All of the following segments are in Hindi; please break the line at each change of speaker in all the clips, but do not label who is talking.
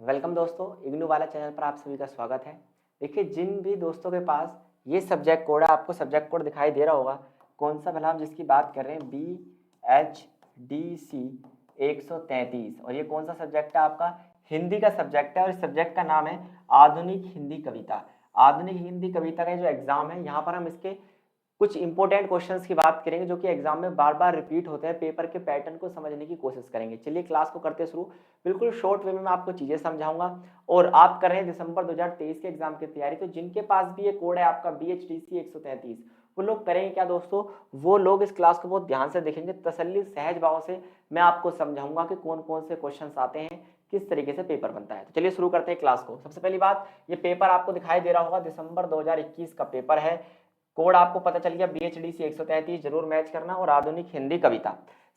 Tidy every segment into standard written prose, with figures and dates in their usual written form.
वेलकम दोस्तों, इग्नू वाला चैनल पर आप सभी का स्वागत है। देखिए, जिन भी दोस्तों के पास ये सब्जेक्ट कोड है, आपको सब्जेक्ट कोड दिखाई दे रहा होगा। कौन सा भला हम जिसकी बात कर रहे हैं, BHDC 133। और ये कौन सा सब्जेक्ट है आपका? हिंदी का सब्जेक्ट है और इस सब्जेक्ट का नाम है आधुनिक हिंदी कविता। आधुनिक हिंदी कविता का जो एग्जाम है, यहाँ पर हम इसके कुछ इंपॉर्टेंट क्वेश्चंस की बात करेंगे जो कि एग्जाम में बार बार रिपीट होते हैं। पेपर के पैटर्न को समझने की कोशिश करेंगे। चलिए क्लास को करते शुरू। बिल्कुल शॉर्ट वे में मैं आपको चीजें समझाऊंगा। और आप कर रहे हैं दिसंबर 2023 के एग्जाम की तैयारी, तो जिनके पास भी ये कोड है आपका BHDC 133, वो लोग करेंगे क्या दोस्तों? वो लोग इस क्लास को बहुत ध्यान से देखेंगे, तसल्ली सहज भाव से मैं आपको समझाऊंगा कि कौन कौन से क्वेश्चन आते हैं, किस तरीके से पेपर बनता है। तो चलिए शुरू करते हैं क्लास को। सबसे पहली बात, ये पेपर आपको दिखाई दे रहा होगा, दिसंबर 2021 का पेपर है। कोड आपको पता चल गया, BHDC 133 जरूर मैच करना। और आधुनिक हिंदी कविता,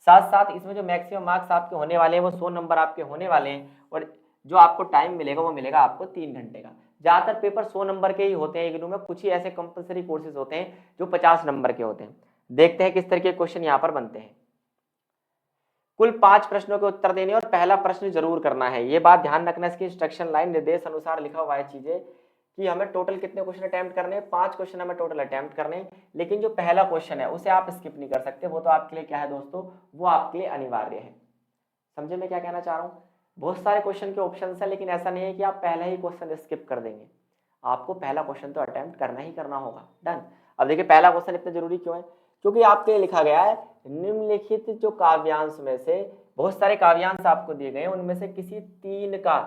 साथ साथ इसमें जो मैक्सिमम मार्क्स आपके होने वाले हैं वो 100 नंबर आपके होने वाले हैं। और जो आपको टाइम मिलेगा वो मिलेगा आपको 3 घंटे का। ज्यादातर पेपर 100 नंबर के ही होते हैं इग्नू में। कुछ ही ऐसे कंपलसरी कोर्सेज होते हैं जो 50 नंबर के होते हैं। देखते हैं किस तरह के क्वेश्चन यहाँ पर बनते हैं। कुल 5 प्रश्नों के उत्तर देने और पहला प्रश्न जरूर करना है। ये बात ध्यान रखना, इसकी इंस्ट्रक्शन लाइन निर्देश अनुसार लिखा हुआ है चीजें कि हमें टोटल कितने क्वेश्चन अटेम्प्ट करने हैं। 5 क्वेश्चन हमें टोटल अटेम्प्ट करने हैं, लेकिन जो पहला क्वेश्चन है उसे आप स्किप नहीं कर सकते। वो तो आपके लिए क्या है दोस्तों, वो आपके लिए अनिवार्य है। समझे मैं क्या कहना चाह रहा हूँ? बहुत सारे क्वेश्चन के ऑप्शन है, लेकिन ऐसा नहीं है कि आप पहला ही क्वेश्चन स्किप कर देंगे। आपको पहला क्वेश्चन तो अटेम्प्ट करना ही करना होगा। डन। अब देखिए, पहला क्वेश्चन इतना जरूरी क्यों है? क्योंकि आपके लिए लिखा गया है, निम्नलिखित जो काव्यांश में से, बहुत सारे काव्यांश आपको दिए गए हैं, उनमें से किसी 3 का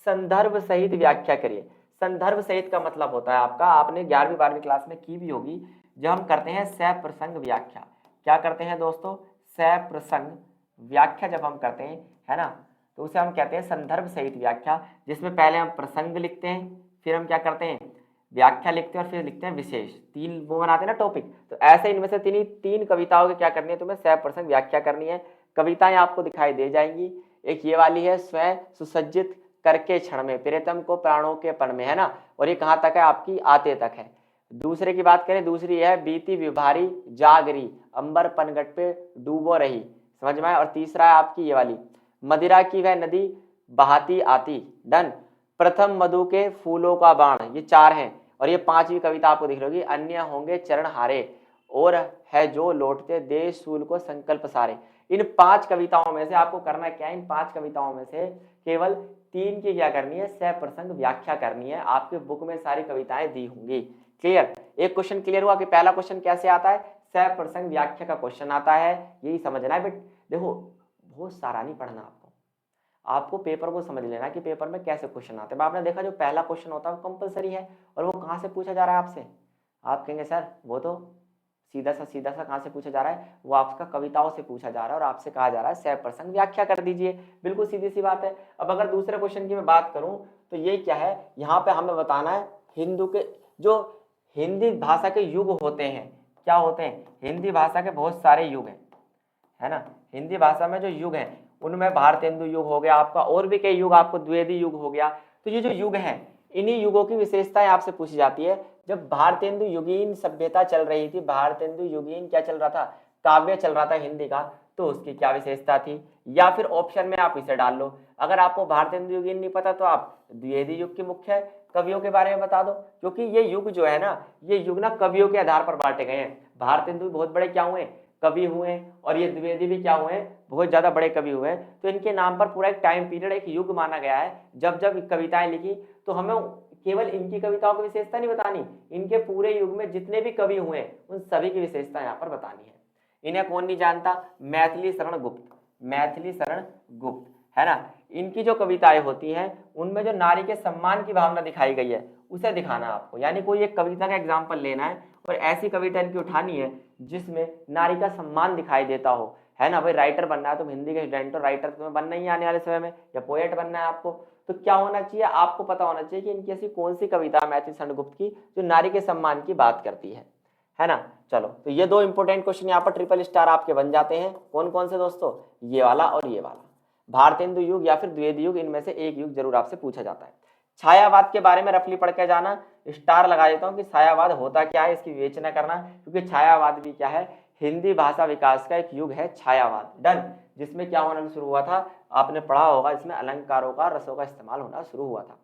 संदर्भ सहित व्याख्या करिए। संदर्भ सहित का मतलब होता है आपका, आपने 11वीं 12वीं क्लास में की भी होगी, जब हम करते हैं सप्रसंग व्याख्या। क्या करते हैं दोस्तों? सप्रसंग व्याख्या जब हम करते हैं, है ना, तो उसे हम कहते हैं संदर्भ सहित व्याख्या, जिसमें पहले हम प्रसंग लिखते हैं, फिर हम क्या करते हैं, व्याख्या लिखते हैं, और फिर लिखते हैं विशेष। 3 वो बनाते हैं ना टॉपिक। तो ऐसे इनमें से 3 कविताओं की क्या करनी है तुम्हें, सप्रसंग व्याख्या करनी है। कविताएं आपको दिखाई दे जाएंगी। एक ये वाली है, स्वयं सुसज्जित करके क्षण में प्रियतम को प्राणों के पण में, है ना। और ये कहाँ तक है आपकी, आते तक है। दूसरे की बात करें, दूसरी है, बीती विभारी जागरी अंबर पनघट पे डूबो रही, समझ में आया। और तीसरा है आपकी ये वाली, मदिरा की वह नदी बहाती आती। डन। प्रथम मधु के फूलों का बाण, ये 4 हैं। और ये 5वीं कविता आपको दिख रही होगी, अन्य होंगे चरण हारे और है जो लौटते देश सूल को संकल्प सारे। इन 5 कविताओं में से आपको करना क्या है, इन 5 कविताओं में से केवल 3 की क्या करनी है, सप्रसंग व्याख्या करनी है। आपके बुक में सारी कविताएं दी होंगी। क्लियर? एक क्वेश्चन क्लियर हुआ कि पहला क्वेश्चन कैसे आता है, सप्रसंग व्याख्या का क्वेश्चन आता है। यही समझना है। बट देखो, बहुत सारा नहीं पढ़ना आपको पेपर को समझ लेना कि पेपर में कैसे क्वेश्चन आते हैं। आपने देखा, जो पहला क्वेश्चन होता है वो कंपलसरी है, और वो कहाँ से पूछा जा रहा है आपसे। आप कहेंगे सर वो तो सीधा सा कहाँ से पूछा जा रहा है, वो आपका कविताओं से पूछा जा रहा है, और आपसे कहा जा रहा है सप्रसंग व्याख्या कर दीजिए। बिल्कुल सीधी सी बात है। अब अगर दूसरे क्वेश्चन की मैं बात करूं, तो ये क्या है, यहाँ पे हमें बताना है हिंदू के जो हिंदी भाषा के युग होते हैं, क्या होते हैं, हिंदी भाषा के बहुत सारे युग हैं, है ना। हिंदी भाषा में जो युग हैं, उनमें भारतेंदु युग हो गया आपका, और भी कई युग, आपको द्विवेदी युग हो गया। तो ये जो युग हैं, इन्हीं युगों की विशेषताएं आपसे पूछी जाती है। जब भारतेंदु युगीन सभ्यता चल रही थी, भारतेंदु युगीन क्या चल रहा था, काव्य चल रहा था हिंदी का, तो उसकी क्या विशेषता थी। या फिर ऑप्शन में आप इसे डाल लो। अगर आपको भारतेंदु युगीन नहीं पता, तो आप द्विवेदी युग के मुख्य कवियों के बारे में बता दो, क्योंकि ये युग जो है ना, ये युग ना कवियों के आधार पर बांटे गए हैं। भारतेंदु बहुत बड़े क्या हुए, कवि हुए, और ये द्विवेदी भी क्या हुए, बहुत ज्यादा बड़े कवि हुए। तो इनके नाम पर पूरा एक टाइम पीरियड, एक युग माना गया है। जब जब कविताएं लिखी, तो हमें केवल इनकी कविताओं की विशेषता नहीं बतानी, इनके पूरे युग में जितने भी कवि हुए उन सभी की विशेषता यहाँ पर बतानी है। इन्हें कौन नहीं जानता, मैथिली शरण गुप्त, मैथिली शरण गुप्त, है ना। इनकी जो कविताएं होती हैं, उनमें जो नारी के सम्मान की भावना दिखाई गई है, उसे दिखाना है आपको। यानी कोई एक कविता का एग्जाम्पल लेना है, और ऐसी कविता इनकी उठानी है जिसमें नारी का सम्मान दिखाई देता हो, है ना। भाई राइटर बनना है, तुम हिंदी के स्टूडेंट हो, राइटर तुम्हें बनना ही आने वाले समय में, या पोएट बनना है आपको, तो क्या होना चाहिए, आपको पता होना चाहिए कि इनकी ऐसी कौन सी कविता मैथिली शरण गुप्त की जो नारी के सम्मान की बात करती है ना। चलो, तो ये 2 इंपॉर्टेंट क्वेश्चन यहाँ पर ट्रिपल स्टार आपके बन जाते हैं। कौन कौन से दोस्तों, ये वाला और ये वाला, भारतेंदु युग या फिर द्विवेदी युग, इनमें से एक युग जरूर आपसे पूछा जाता है। छायावाद के बारे में रफली पढ़ के जाना। स्टार लगा देता हूँ कि छायावाद होता क्या है, इसकी विवेचना करना, क्योंकि छायावाद भी क्या है, हिंदी भाषा विकास का एक युग है छायावाद। डन। जिसमें क्या होना शुरू हुआ था, आपने पढ़ा होगा, इसमें अलंकारों का, रसों का इस्तेमाल होना शुरू हुआ था।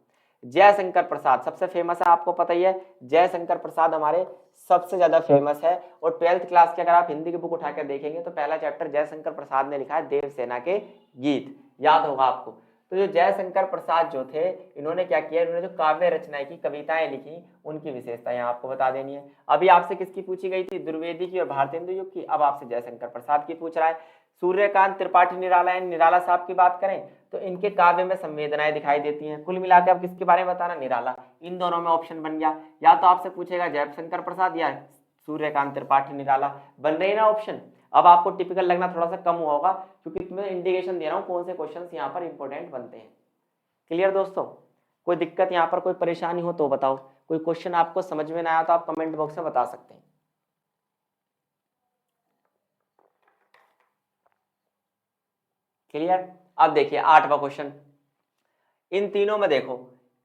जयशंकर प्रसाद सबसे फेमस है, आपको पता ही है, जयशंकर प्रसाद हमारे सबसे ज्यादा फेमस है। और 12th क्लास के अगर आप हिंदी की बुक उठाकर देखेंगे तो पहला चैप्टर जयशंकर प्रसाद ने लिखा है, देवसेना के गीत, याद होगा आपको। तो जो जयशंकर प्रसाद जो थे, इन्होंने क्या किया, इन्होंने जो काव्य रचनाएं की, कविताएं लिखी, उनकी विशेषता यहाँ आपको बता देनी है। अभी आपसे किसकी पूछी गई थी, द्विवेदी की और भारतेंदु युग की, अब आपसे जयशंकर प्रसाद की पूछ रहा है। सूर्यकांत त्रिपाठी निराला, निराला साहब की बात करें तो इनके काव्य में संवेदनाएं दिखाई देती हैं। कुल मिलाकर अब किसके बारे में बताना, निराला। इन दोनों में ऑप्शन बन गया, या तो आपसे पूछेगा जयशंकर प्रसाद या सूर्यकांत त्रिपाठी निराला, बन रही ना ऑप्शन। अब आपको टिपिकल लगना थोड़ा सा कम हुआ होगा, क्योंकि मैं इंडिकेशन दे रहा हूँ कौन से क्वेश्चन यहाँ पर इंपॉर्टेंट बनते हैं। क्लियर दोस्तों, कोई दिक्कत यहाँ पर, कोई परेशानी हो तो बताओ, कोई क्वेश्चन आपको समझ में ना आया तो आप कमेंट बॉक्स में बता सकते हैं। क्लियर। अब देखिए 8वां क्वेश्चन, इन तीनों में देखो,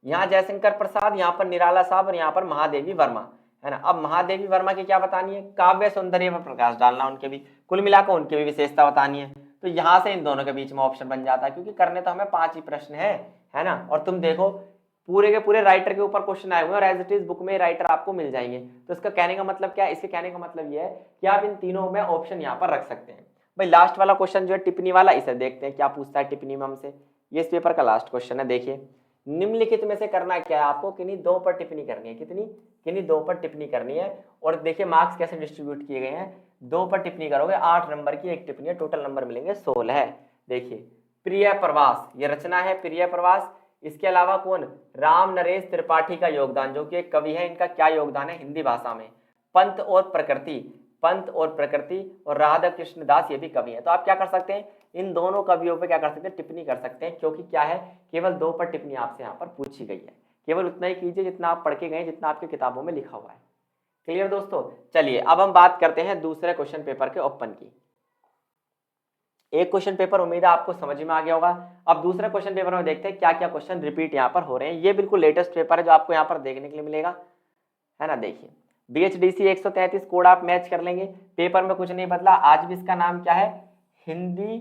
यहाँ जयशंकर प्रसाद, यहाँ पर निराला साहब और यहाँ पर महादेवी वर्मा, है ना। अब महादेवी वर्मा की क्या बतानी है, काव्य सौंदर्य पर प्रकाश डालना उनके भी, कुल मिलाकर उनकी भी विशेषता बतानी है। तो यहाँ से इन दोनों के बीच में ऑप्शन बन जाता है, क्योंकि करने तो हमें 5 ही प्रश्न है ना। और तुम देखो पूरे के पूरे राइटर के ऊपर क्वेश्चन आए हुए हैं और एज इट इज बुक में राइटर आपको मिल जाएंगे। तो इसका कहने का मतलब क्या है, इसके कहने का मतलब ये है कि आप इन तीनों में ऑप्शन यहाँ पर रख सकते हैं। भाई लास्ट वाला क्वेश्चन जो है टिप्पणी वाला, इसे देखते हैं क्या पूछता है टिप्पणी में हमसे। ये इस पेपर का लास्ट क्वेश्चन है। देखिए, निम्नलिखित में से करना क्या है आपको, किन्हीं 2 पर टिप्पणी करनी है, किन्हीं 2 पर टिप्पणी करनी है। और देखिए मार्क्स कैसे डिस्ट्रीब्यूट किए गए हैं, 2 पर टिप्पणी करोगे 8 नंबर की एक टिप्पणी है, टोटल नंबर मिलेंगे 16। देखिए प्रिय प्रवास, ये रचना है प्रिय प्रवास। इसके अलावा कौन, राम नरेश त्रिपाठी का योगदान, जो कि एक कवि है, इनका क्या योगदान है हिंदी भाषा में। पंत और प्रकृति और राधा कृष्ण दास, ये भी कवि है। तो आप क्या कर सकते हैं, इन दोनों कवियों पे क्या कर सकते हैं, टिप्पणी कर सकते हैं, क्योंकि क्या है, केवल 2 पर टिप्पणी आपसे यहाँ पर पूछी गई है। केवल उतना ही कीजिए जितना आप पढ़ के गए, जितना आपकी किताबों में लिखा हुआ है। क्लियर दोस्तों। चलिए अब हम बात करते हैं दूसरे क्वेश्चन पेपर के ओपन की। एक क्वेश्चन पेपर उम्मीद है आपको समझ में आ गया होगा। अब दूसरे क्वेश्चन पेपर में देखते हैं क्या क्या क्वेश्चन रिपीट यहाँ पर हो रहे हैं। ये बिल्कुल लेटेस्ट पेपर है जो आपको यहाँ पर देखने के लिए मिलेगा, है ना। देखिए BHDC 133 कोड आप मैच कर लेंगे, पेपर में कुछ नहीं बदला, आज भी इसका नाम क्या है, हिंदी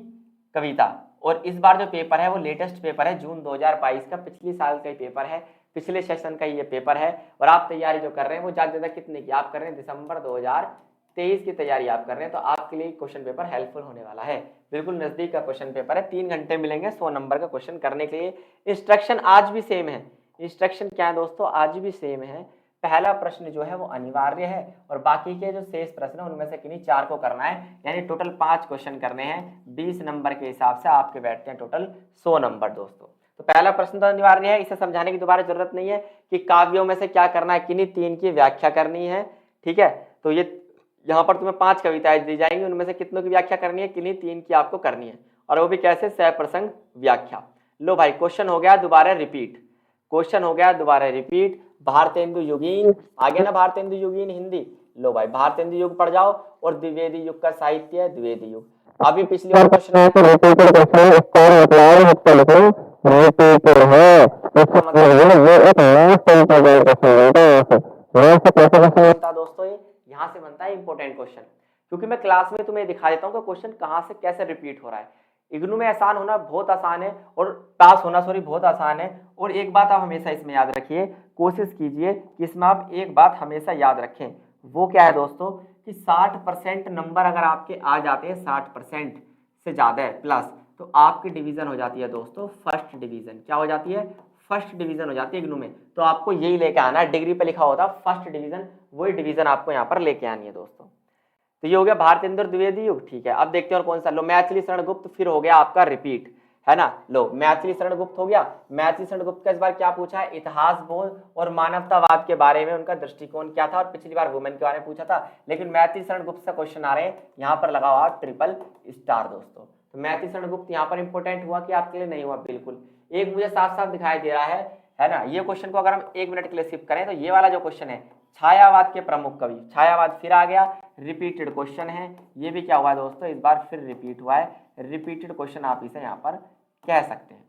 कविता। और इस बार जो पेपर है वो लेटेस्ट पेपर है, जून 2022 का, पिछले साल का ही पेपर है, पिछले सेशन का ये पेपर है। और आप तैयारी जो कर रहे हैं वो ज्यादा कितने की आप कर रहे हैं, दिसंबर 2023 की तैयारी आप कर रहे हैं, तो आपके लिए क्वेश्चन पेपर हेल्पफुल होने वाला है। बिल्कुल नजदीक का क्वेश्चन पेपर है, 3 घंटे मिलेंगे 100 नंबर का क्वेश्चन करने के लिए। इंस्ट्रक्शन आज भी सेम है, इंस्ट्रक्शन क्या है दोस्तों, आज भी सेम है। पहला प्रश्न जो है वो अनिवार्य है और बाकी के जो शेष प्रश्न है उनमें से किन्हीं 4 को करना है, यानी टोटल 5 क्वेश्चन करने हैं। 20 नंबर के हिसाब से आपके बैठते हैं टोटल 100 नंबर दोस्तों। तो पहला प्रश्न तो अनिवार्य है, इसे समझाने की दोबारा जरूरत नहीं है कि काव्यों में से क्या करना है, किन्हीं 3 की व्याख्या करनी है। ठीक है, तो ये यहाँ पर तुम्हें 5 कविताएं दी जाएंगी, उनमें से कितनों की व्याख्या करनी है, किन्हीं 3 की आपको करनी है, और वो भी कैसे, सप्रसंग व्याख्या। लो भाई क्वेश्चन हो गया दोबारा रिपीट, क्वेश्चन हो गया दोबारा रिपीट। भारतेंदु युगीन आ गया ना, भारतेंदु युगीन हिंदी। लो भाई भारतेंदु युग पढ़ जाओ, और द्विवेदी युग का साहित्य है द्विवेदी युग। अभी पिछली बार क्वेश्चन है, दोस्तों ये यहाँ से बनता है इंपॉर्टेंट क्वेश्चन, क्योंकि मैं क्लास में तुम्हें दिखा देता हूँ कि क्वेश्चन कहाँ से कैसे रिपीट हो रहा है। इग्नू में आसान होना बहुत आसान है, और पास होना बहुत आसान है। और एक बात आप हमेशा इसमें याद रखिए, कोशिश कीजिए कि इसमें आप एक बात हमेशा याद रखें, वो क्या है दोस्तों, कि 60% नंबर अगर आपके आ जाते हैं, 60% से ज्यादा है प्लस, तो आपकी डिवीजन हो जाती है दोस्तों फर्स्ट डिवीजन। क्या हो जाती है, फर्स्ट डिवीजन हो जाती है इग्नू में। तो आपको यही लेके आना है, डिग्री पे लिखा होता फर्स्ट डिवीजन, वही डिवीजन आपको यहाँ पर लेके आनी है दोस्तों। तो ये हो गया भारतेंदु द्विवेदी युग। ठीक है, अब देखते हैं और कौन सा। लो मैथिली शरण गुप्त फिर हो गया आपका रिपीट, है ना। लो मैथिली शरण गुप्त हो गया। मैथिली शरण गुप्त का इस बार क्या पूछा है, इतिहास बोध और मानवतावाद के बारे में उनका दृष्टिकोण क्या था, और पिछली बार वुमेन के बारे में पूछा था। लेकिन मैथिली शरण गुप्त से क्वेश्चन आ रहे हैं, यहाँ पर लगा हुआ ट्रिपल स्टार दोस्तों। तो मैथिली शरण गुप्त यहाँ पर इंपॉर्टेंट हुआ कि आपके लिए नहीं हुआ, बिल्कुल। एक मुझे साफ साफ दिखाई दे रहा है ना। ये क्वेश्चन को अगर हम 1 मिनट के लिए स्किप करें तो ये वाला जो क्वेश्चन है, छायावाद के प्रमुख कवि, छायावाद फिर आ गया, रिपीटेड क्वेश्चन है। ये भी क्या हुआ है दोस्तों, इस बार फिर रिपीट हुआ है, रिपीटेड क्वेश्चन आप इसे यहाँ पर कह सकते हैं।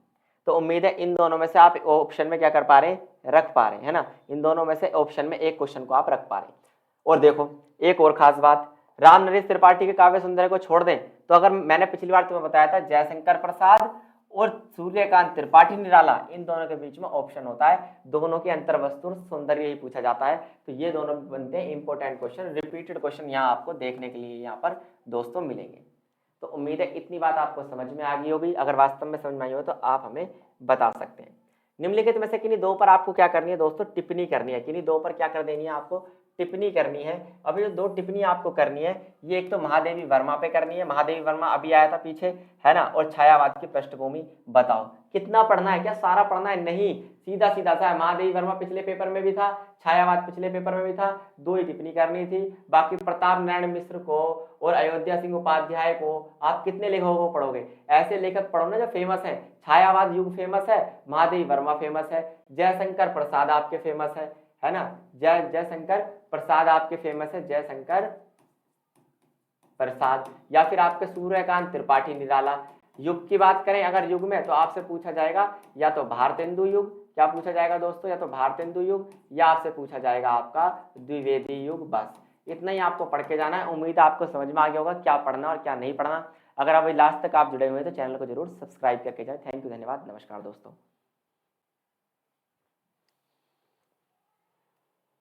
तो उम्मीद है इन दोनों में से आप ऑप्शन में क्या कर पा रहे हैं, रख पा रहे हैं, है ना। इन दोनों में से ऑप्शन में एक क्वेश्चन को आप रख पा रहे हैं। और देखो एक और खास बात, राम नरेश त्रिपाठी के काव्य सुंदर को छोड़ दें तो, अगर मैंने पिछली बार तुम्हें बताया था जयशंकर प्रसाद और सूर्यकांत त्रिपाठी निराला, इन दोनों के बीच में ऑप्शन होता है, दोनों की अंतर वस्तु और सौंदर्य ही पूछा जाता है। तो ये दोनों बनते हैं इंपॉर्टेंट क्वेश्चन, रिपीटेड क्वेश्चन यहाँ आपको देखने के लिए यहाँ पर दोस्तों मिलेंगे। तो उम्मीद है इतनी बात आपको समझ में आ गई होगी। अगर वास्तव में समझ में आई हो तो आप हमें बता सकते हैं। निम्नलिखित में से किन्हीं दो पर आपको क्या करनी है दोस्तों, टिप्पणी करनी है। किन्हीं दो पर क्या कर देनी है आपको, टिप्पणी करनी है। अभी जो दो टिप्पणी आपको करनी है, ये एक तो महादेवी वर्मा पे करनी है, महादेवी वर्मा अभी आया था पीछे, है ना, और छायावाद की पृष्ठभूमि बताओ। कितना पढ़ना है, क्या सारा पढ़ना है? नहीं, सीधा सीधा सा है। महादेवी वर्मा पिछले पेपर में भी था, छायावाद पिछले पेपर में भी था, दो ही टिप्पणी करनी थी। बाकी प्रताप नारायण मिश्र को और अयोध्या सिंह उपाध्याय को आप कितने लेखकों को पढ़ोगे? ऐसे लेखक पढ़ो ना जो फेमस है। छायावाद युग फेमस है, महादेवी वर्मा फेमस है, जयशंकर प्रसाद आपके फेमस है ना, जयशंकर प्रसाद आपके फेमस है, जयशंकर प्रसाद, या फिर आपके सूर्यकांत त्रिपाठी निराला। युग की बात करें अगर युग में, तो आपसे पूछा जाएगा या तो भारतेंदु युग, क्या पूछा जाएगा दोस्तों, या तो भारतेंदु युग, या आपसे पूछा जाएगा आपका द्विवेदी युग। बस इतना ही आपको पढ़ के जाना है। उम्मीद है आपको समझ में आ गया होगा क्या पढ़ना और क्या नहीं पढ़ना। अगर अभी लास्ट तक आप जुड़े हुए हैं तो चैनल को जरूर सब्सक्राइब करके जाए। थैंक यू, धन्यवाद, नमस्कार दोस्तों।